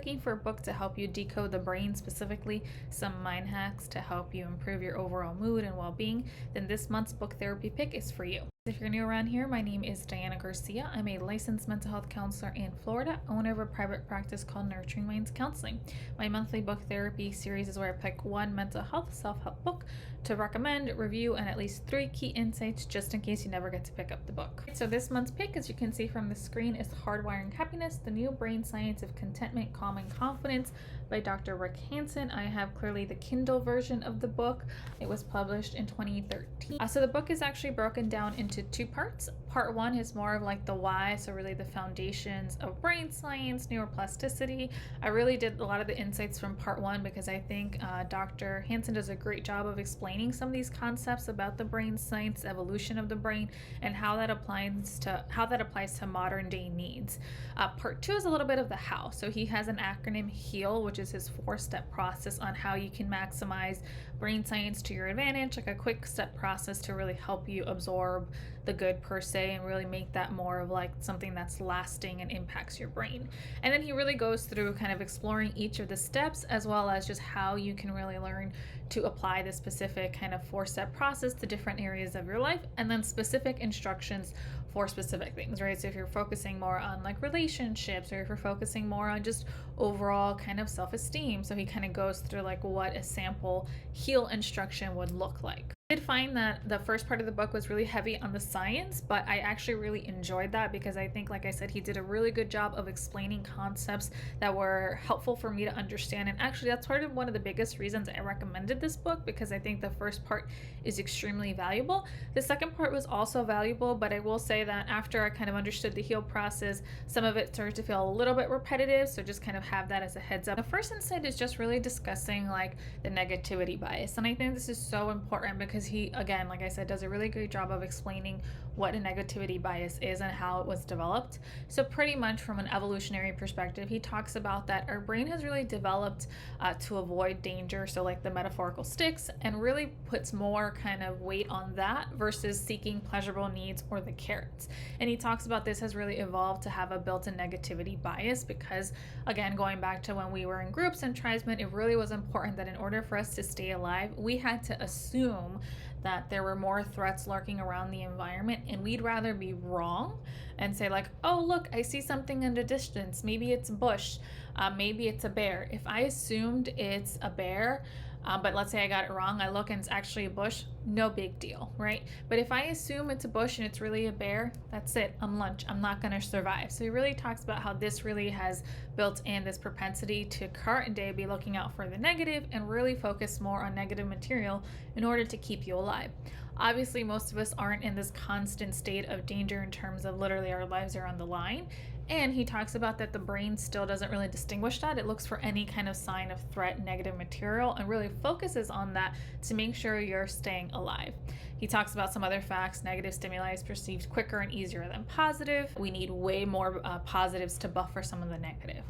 looking for a book to help you decode the brain, specifically some mind hacks to help you improve your overall mood and well-being, then this month's book therapy pick is for you. If you're new around here, my name is Diana Garcia. I'm a licensed mental health counselor in Florida, owner of a private practice called Nurturing Minds Counseling. My monthly book therapy series is where I pick one mental health self-help book to recommend, review, and at least 3 key insights just in case you never get to pick up the book. So this month's pick, as you can see from the screen, is Hardwiring Happiness, the new Brain Science of Contentment, Calm, and Confidence by Dr. Rick Hanson. I have clearly the Kindle version of the book. It was published in 2013. So the book is actually broken down into 2 parts. Part 1 is more of like the why, so really the foundations of brain science, neuroplasticity. I really did a lot of the insights from part 1 because I think Dr. Hanson does a great job of explaining some of these concepts about the brain science, evolution of the brain, and how that applies to modern day needs. Part 2 is a little bit of the how. So he has an acronym HEAL, which is his 4-step process on how you can maximize brain science to your advantage, like a quick step process to really help you absorb the good per se and really make that more of like something that's lasting and impacts your brain. And then he really goes through kind of exploring each of the steps, as well as just how you can really learn to apply the specific kind of 4-step process to different areas of your life, and then specific instructions for specific things, right? So if you're focusing more on like relationships, or if you're focusing more on just overall kind of self-esteem, so he kind of goes through like what a sample HEAL instruction would look like. I did find that the first part of the book was really heavy on the science, but I actually really enjoyed that because I think, like I said, he did a really good job of explaining concepts that were helpful for me to understand. And actually, that's part of one of the biggest reasons I recommended this book, because I think the first part is extremely valuable. The second part was also valuable, but I will say that after I kind of understood the HEAL process, some of it started to feel a little bit repetitive, so just kind of have that as a heads up. The first insight is just really discussing like the negativity bias, and I think this is so important because he, again, like I said, does a really great job of explaining what a negativity bias is and how it was developed. So pretty much from an evolutionary perspective, he talks about that our brain has really developed to avoid danger, so like the metaphorical sticks, and really puts more kind of weight on that versus seeking pleasurable needs or the carrots. And he talks about this has really evolved to have a built-in negativity bias because, again, going back to when we were in groups and tribesmen, it really was important that in order for us to stay alive, we had to assume that there were more threats lurking around the environment, and we'd rather be wrong and say like, oh look, I see something in the distance, maybe it's a bush, maybe it's a bear. If I assumed it's a bear, but let's say I got it wrong, I look and it's actually a bush, no big deal, right? But if I assume it's a bush and it's really a bear, that's it, I'm lunch, I'm not going to survive. So he really talks about how this really has built in this propensity to current day be looking out for the negative and really focus more on negative material in order to keep you alive. Obviously, most of us aren't in this constant state of danger in terms of literally our lives are on the line. And he talks about that the brain still doesn't really distinguish that. It looks for any kind of sign of threat, negative material, and really focuses on that to make sure you're staying alive. He talks about some other facts. Negative stimuli is perceived quicker and easier than positive. We need way more positives to buffer some of the negative.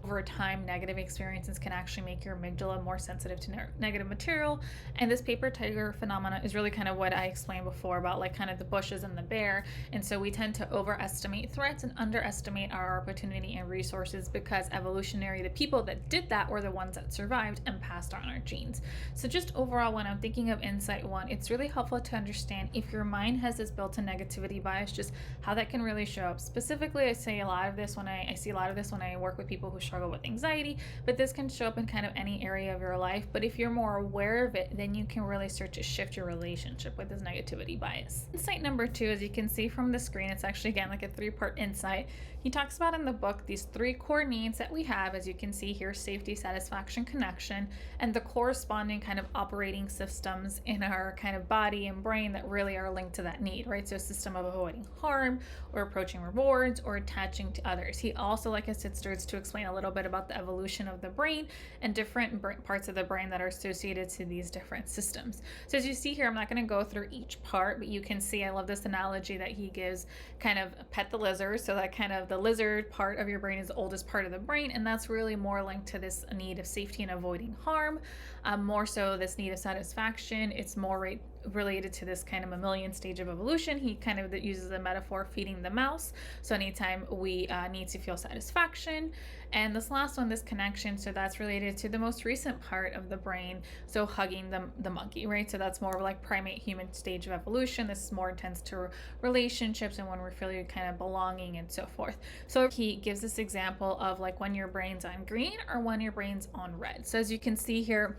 Over time, negative experiences can actually make your amygdala more sensitive to negative material. And this paper tiger phenomena is really kind of what I explained before about like kind of the bushes and the bear. And so we tend to overestimate threats and underestimate our opportunity and resources because evolutionary, the people that did that were the ones that survived and passed on our genes. So just overall, when I'm thinking of insight 1, it's really helpful to understand if your mind has this built-in negativity bias, just how that can really show up. Specifically, I see a lot of this when I work with people who struggle with anxiety, but this can show up in kind of any area of your life. But if you're more aware of it, then you can really start to shift your relationship with this negativity bias. Insight number 2, as you can see from the screen, it's actually again like a 3-part insight. He talks about in the book these 3 core needs that we have, as you can see here: safety, satisfaction, connection, and the corresponding kind of operating systems in our kind of body and brain that really are linked to that need, right? So a system of avoiding harm or approaching rewards or attaching to others. He also, like I said, starts to explain a little bit about the evolution of the brain and different parts of the brain that are associated to these different systems. So as you see here, I'm not going to go through each part, but you can see I love this analogy that he gives, kind of pet the lizard. So that kind of the lizard part of your brain is the oldest part of the brain, and that's really more linked to this need of safety and avoiding harm. More so this need of satisfaction, it's more related to this kind of mammalian stage of evolution. He kind of uses the metaphor feeding the mouse. So anytime we need to feel satisfaction. And this last one, this connection, so that's related to the most recent part of the brain, so hugging the monkey, right? So that's more of like primate human stage of evolution. This is more intense to relationships and when we're feeling kind of belonging and so forth. So he gives this example of like when your brain's on green or when your brain's on red. So as you can see here,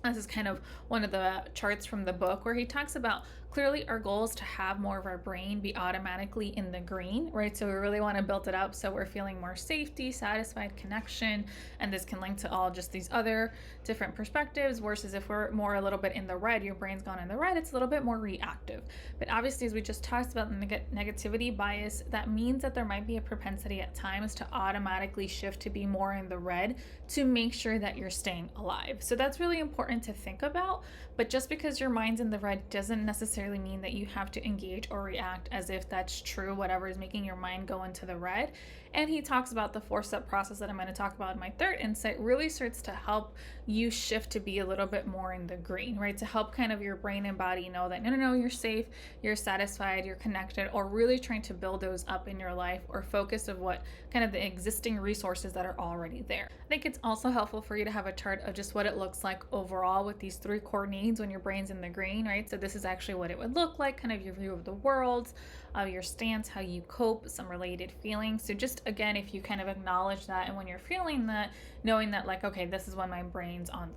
this is kind of one of the charts from the book where he talks about clearly our goal is to have more of our brain be automatically in the green, right? So we really want to build it up so we're feeling more safety, satisfied, connection, and this can link to all just these other different perspectives, versus if we're more a little bit in the red, your brain's gone in the red, it's a little bit more reactive. But obviously, as we just talked about, the negativity bias, that means that there might be a propensity at times to automatically shift to be more in the red to make sure that you're staying alive. So that's really important to think about. But just because your mind's in the red doesn't necessarily mean that you have to engage or react as if that's true, whatever is making your mind go into the red. And he talks about the 4-step process that I'm going to talk about in my third insight really starts to help you shift to be a little bit more in the green, right? To help kind of your brain and body know that no, you're safe, you're satisfied, you're connected, or really trying to build those up in your life or focus of what kind of the existing resources that are already there. I think it's also helpful for you to have a chart of just what it looks like overall with these 3 core needs when your brain's in the green, right? So this is actually what it would look like, kind of your view of the world, your stance, how you cope, some related feelings. So just again, if you kind of acknowledge that, and when you're feeling that, knowing that like, okay, this is when my brain's on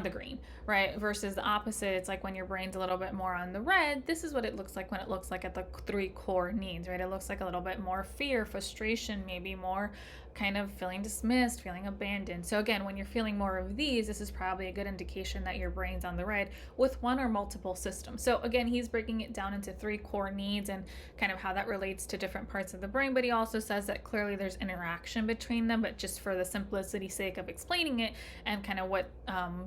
the green, right? Versus the opposite, it's like when your brain's a little bit more on the red, this is what it looks like when it looks like at the 3 core needs, right? It looks like a little bit more fear, frustration, maybe more kind of feeling dismissed, feeling abandoned. So again, when you're feeling more of these, this is probably a good indication that your brain's on the red with one or multiple systems. So again, he's breaking it down into 3 core needs and kind of how that relates to different parts of the brain. But he also says that clearly there's interaction between them, but just for the simplicity's sake of explaining it and kind of what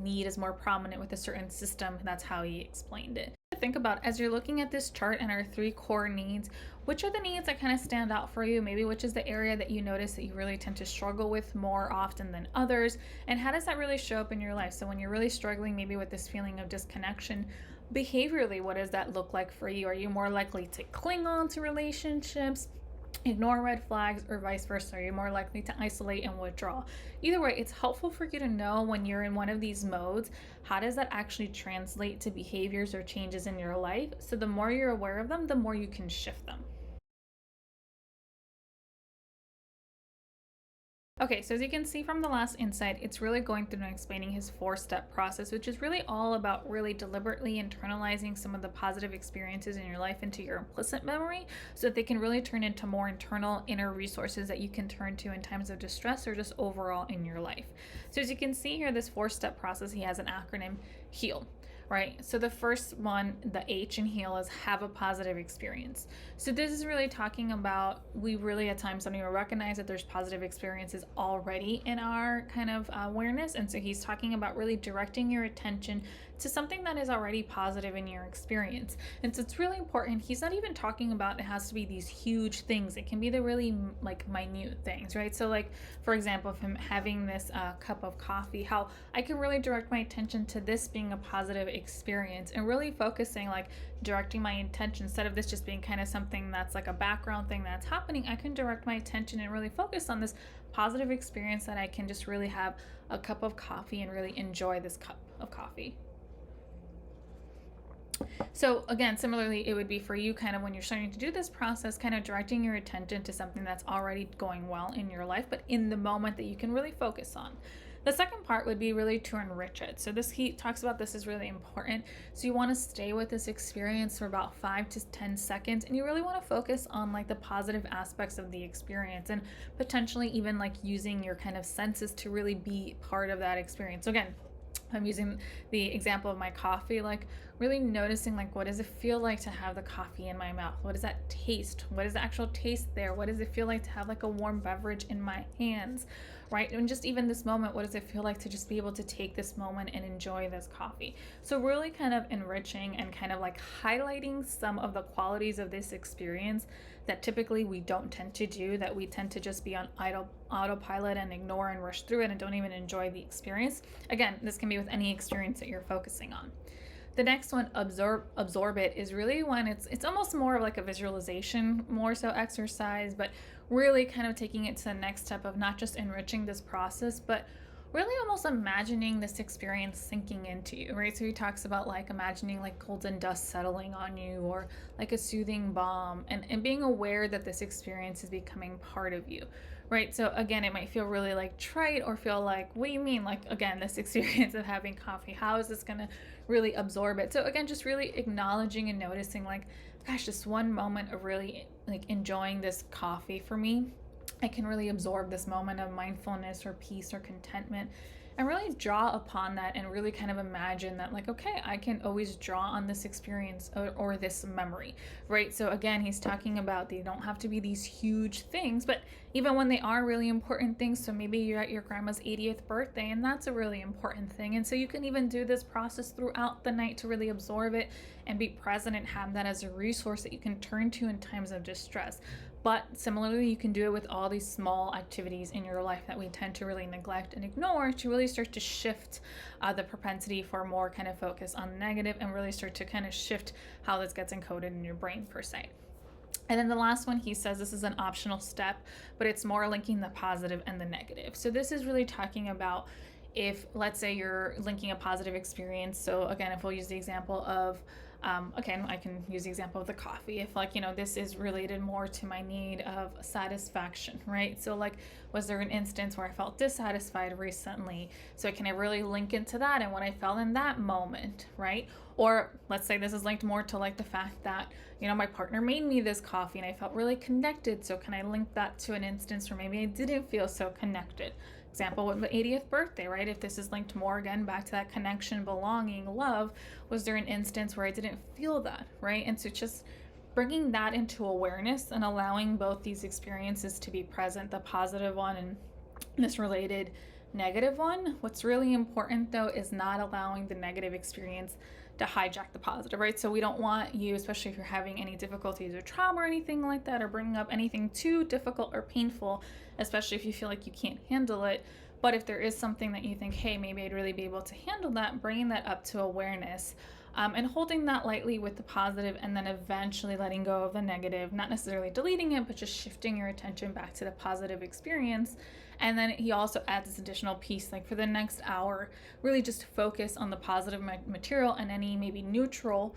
need is more prominent with a certain system, that's how he explained it. Think about as you're looking at this chart and our 3 core needs, which are the needs that kind of stand out for you, maybe which is the area that you notice that you really tend to struggle with more often than others, and how does that really show up in your life? So when you're really struggling maybe with this feeling of disconnection, behaviorally, what does that look like for you? Are you more likely to cling on to relationships, ignore red flags, or vice versa? Are you more likely to isolate and withdraw? Either way, it's helpful for you to know when you're in one of these modes, how does that actually translate to behaviors or changes in your life? So the more you're aware of them, the more you can shift them. Okay, so as you can see from the last insight, it's really going through and explaining his 4-step process, which is really all about really deliberately internalizing some of the positive experiences in your life into your implicit memory so that they can really turn into more internal inner resources that you can turn to in times of distress or just overall in your life. So as you can see here, this 4-step process, he has an acronym, HEAL. Right? So the first one, the H in HEAL, is have a positive experience. So this is really talking about, we really at times don't even recognize that there's positive experiences already in our kind of awareness. And so he's talking about really directing your attention to something that is already positive in your experience. And so it's really important. He's not even talking about it has to be these huge things. It can be the really like minute things, right? So like, for example, if I'm having this cup of coffee, how I can really direct my attention to this being a positive experience and really focusing, like directing my intention instead of this just being kind of something that's like a background thing that's happening. I can direct my attention and really focus on this positive experience that I can just really have a cup of coffee and really enjoy this cup of coffee. So again, similarly, it would be for you kind of when you're starting to do this process, kind of directing your attention to something that's already going well in your life, but in the moment that you can really focus on. The second part would be really to enrich it. So this, he talks about, this is really important. So you want to stay with this experience for about 5 to 10 seconds, and you really want to focus on like the positive aspects of the experience and potentially even like using your kind of senses to really be part of that experience. So again, I'm using the example of my coffee, like really noticing like what does it feel like to have the coffee in my mouth? What does that taste? What is the actual taste there? What does it feel like to have like a warm beverage in my hands, right? And just even this moment, what does it feel like to just be able to take this moment and enjoy this coffee? So really kind of enriching and kind of like highlighting some of the qualities of this experience that typically we don't tend to do, that we tend to just be on autopilot and ignore and rush through it and don't even enjoy the experience. Again, this can be with any experience that you're focusing on. The next one, absorb it, is really when it's almost more of like a visualization, more so exercise, but really kind of taking it to the next step of not just enriching this process, but really almost imagining this experience sinking into you, right? So he talks about like imagining like golden dust settling on you, or like a soothing balm, and being aware that this experience is becoming part of you, right? So again, it might feel really like trite, or feel like, what do you mean? Like, again, this experience of having coffee, how is this gonna really absorb it? So again, just really acknowledging and noticing like, gosh, just one moment of really like enjoying this coffee for me, I can really absorb this moment of mindfulness or peace or contentment, and really draw upon that, and really kind of imagine that, like, okay, I can always draw on this experience, or this memory, right? So again, he's talking about they don't have to be these huge things, but even when they are really important things, so maybe you're at your grandma's 80th birthday and that's a really important thing, and so you can even do this process throughout the night to really absorb it and be present and have that as a resource that you can turn to in times of distress. But similarly, you can do it with all these small activities in your life that we tend to really neglect and ignore, to really start to shift the propensity for more kind of focus on the negative, and really start to kind of shift how this gets encoded in your brain per se. And then the last one, he says this is an optional step, but it's more linking the positive and the negative. So this is really talking about, if let's say you're linking a positive experience. So again, if we'll use the example of again, I can use the example of the coffee. If, like, this is related more to my need of satisfaction, right? So like, was there an instance where I felt dissatisfied recently? So can I really link into that and what I felt in that moment, right? Or let's say this is linked more to like the fact that, my partner made me this coffee and I felt really connected. So can I link that to an instance where maybe I didn't feel so connected? Example with the 80th birthday, right? If this is linked more again back to that connection, belonging, love, was there an instance where I didn't feel that, right? And so just bringing that into awareness and allowing both these experiences to be present, the positive one and this related negative one. What's really important though is not allowing the negative experience to hijack the positive, right? So we don't want you, especially if you're having any difficulties or trauma or anything like that, or bringing up anything too difficult or painful, especially if you feel like you can't handle it. But if there is something that you think, hey, maybe I'd really be able to handle that, bringing that up to awareness, and holding that lightly with the positive, and then eventually letting go of the negative, not necessarily deleting it, but just shifting your attention back to the positive experience. And then he also adds this additional piece, like for the next hour, really just focus on the positive material and any maybe neutral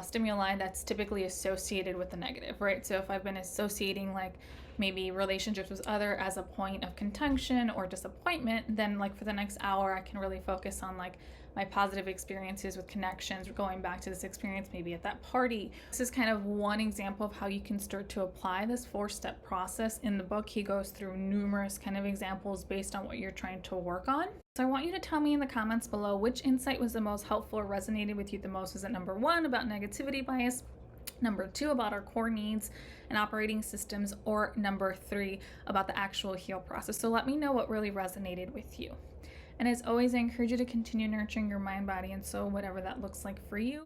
stimuli that's typically associated with the negative, right? So if I've been associating like maybe relationships with other as a point of contention or disappointment, then like for the next hour, I can really focus on like my positive experiences with connections, going back to this experience maybe at that party. This is kind of one example of how you can start to apply this 4-step process. In the book, he goes through numerous kind of examples based on what you're trying to work on. So I want you to tell me in the comments below which insight was the most helpful or resonated with you the most. Was it number 1 about negativity bias, number 2 about our core needs and operating systems, or number 3 about the actual heal process? So let me know what really resonated with you. And as always, I encourage you to continue nurturing your mind, body, and soul, whatever that looks like for you.